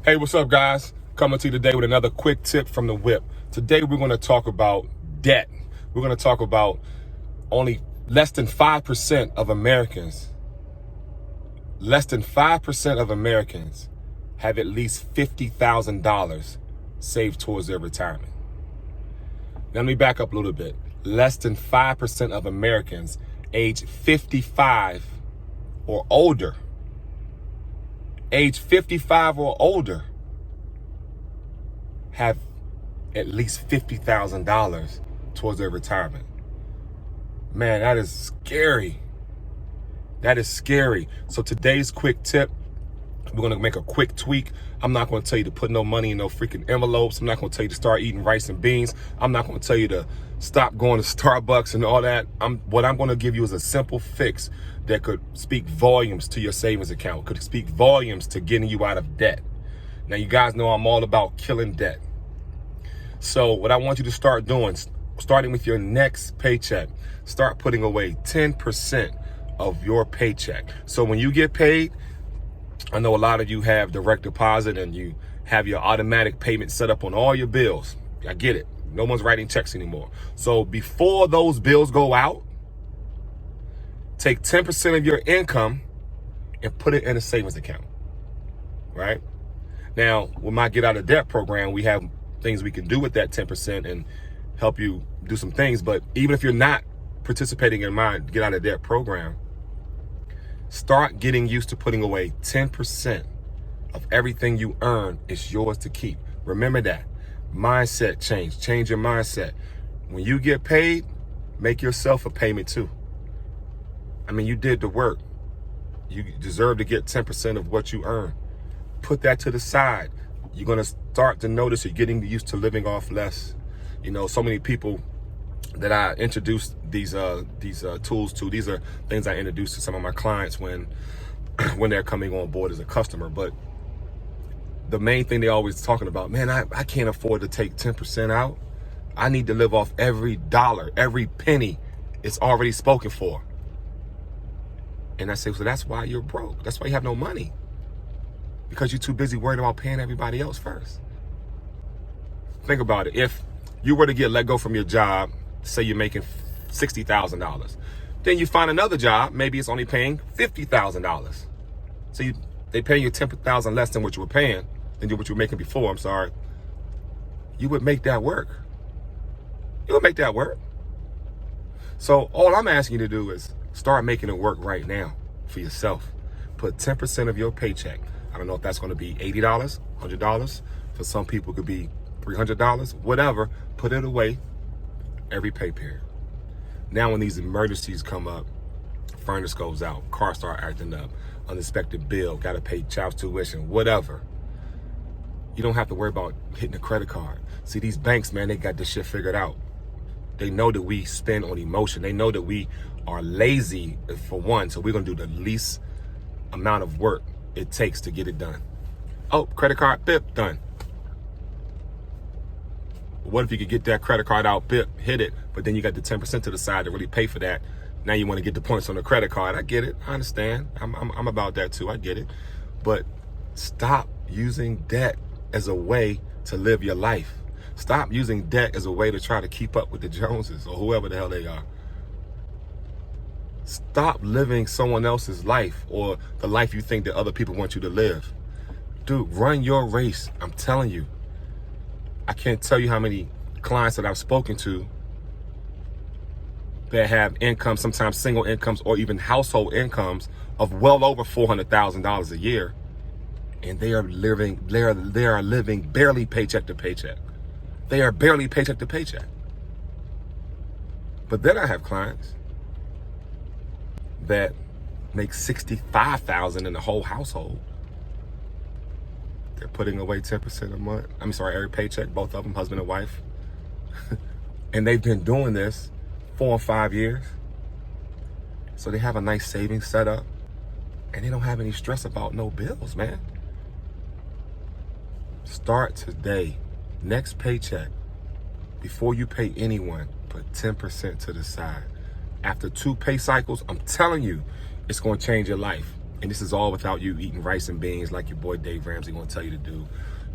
Hey, what's up, guys? Coming to you today with another quick tip from the whip. Today, we're going to talk about debt. We're going to talk about only less than 5% of Americans, have at least $50,000 saved towards their retirement. Now, let me back up a little bit. Less than 5% of Americans age 55 or older, have at least $50,000 towards their retirement. Man, that is scary. That is scary. So today's quick tip, we're going to make a quick tweak. I'm not going to tell you to put no money in no freaking envelopes. I'm not going to tell you to start eating rice and beans. I'm not going to tell you to stop going to Starbucks and all that. What I'm going to give you is a simple fix that could speak volumes to your savings account, could speak volumes to getting you out of debt. Now, you guys know I'm all about killing debt. So what I want you to start doing, starting with your next paycheck, start putting away 10% of your paycheck. So when you get paid, I know a lot of you have direct deposit and you have your automatic payment set up on all your bills. I get it. No one's writing checks anymore. So before those bills go out, take 10% of your income and put it in a savings account, right? Now, with my Get Out of Debt program, we have things we can do with that 10% and help you do some things. But even if you're not participating in my Get Out of Debt program, start getting used to putting away 10% of everything you earn is yours to keep. Remember that. Mindset change. Change your mindset. When you get paid, make yourself a payment too. I mean, you did the work. You deserve to get 10% of what you earn. Put that to the side. You're going to start to notice you're getting used to living off less. You know, so many people that I introduced these tools to, these are things I introduced to some of my clients when they're coming on board as a customer. But the main thing they're always talking about, man, I can't afford to take 10% out. I need to live off every dollar, every penny. It's already spoken for. And I say, so that's why you're broke. That's why you have no money. Because you're too busy worried about paying everybody else first. Think about it. If you were to get let go from your job, say you're making $60,000, then you find another job, maybe it's only paying $50,000. So they pay you $10,000 less than what you were paying, than what you were making before, I'm sorry. You would make that work. You would make that work. So all I'm asking you to do is start making it work right now for yourself. Put 10% of your paycheck. I don't know if that's going to be $80, $100. For some people, it could be $300, whatever. Put it away every pay period. Now, when these emergencies come up, furnace goes out, car start acting up, unexpected bill, got to pay child's tuition, whatever. You don't have to worry about hitting a credit card. See, these banks, man, they got this shit figured out. They know that we spend on emotion. They know that we are lazy, for one, so we're going to do the least amount of work it takes to get it done. Oh, credit card, bip, done. What if you could get that credit card out, bip, hit it, but then you got the 10% to the side to really pay for that. Now you want to get the points on the credit card. I get it. I understand. I'm about that too. I get it. But stop using debt as a way to live your life. Stop using debt as a way to try to keep up with the Joneses or whoever the hell they are. Stop living someone else's life or the life you think that other people want you to live. Dude, run your race. I'm telling you. I can't tell you how many clients that I've spoken to that have incomes, sometimes single incomes or even household incomes of well over $400,000 a year. And they are living barely paycheck to paycheck. They are barely paycheck to paycheck. But then I have clients that make $65,000 in the whole household. They're putting away 10% a month. I'm sorry, every paycheck, both of them, husband and wife. And they've been doing this 4 or 5 years. So they have a nice savings set up and they don't have any stress about no bills, man. Start today. Next paycheck, before you pay anyone, put 10% to the side. After 2 pay cycles, I'm telling you, it's going to change your life. And this is all without you eating rice and beans like your boy Dave Ramsey gonna tell you to do,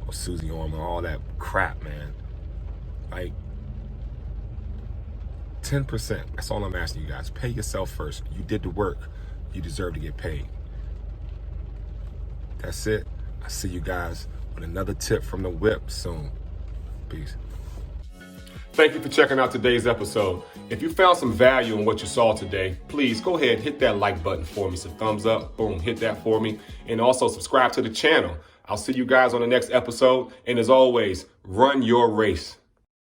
or Susie Orman, all that crap, man. Like 10%, that's all I'm asking you guys. Pay yourself first. You did the work, you deserve to get paid. That's it. I see you guys with another tip from the whip soon. Peace. Thank you for checking out today's episode. If you found some value in what you saw today, please go ahead, hit that like button for me. So thumbs up, boom, hit that for me. And also subscribe to the channel. I'll see you guys on the next episode. And as always, run your race.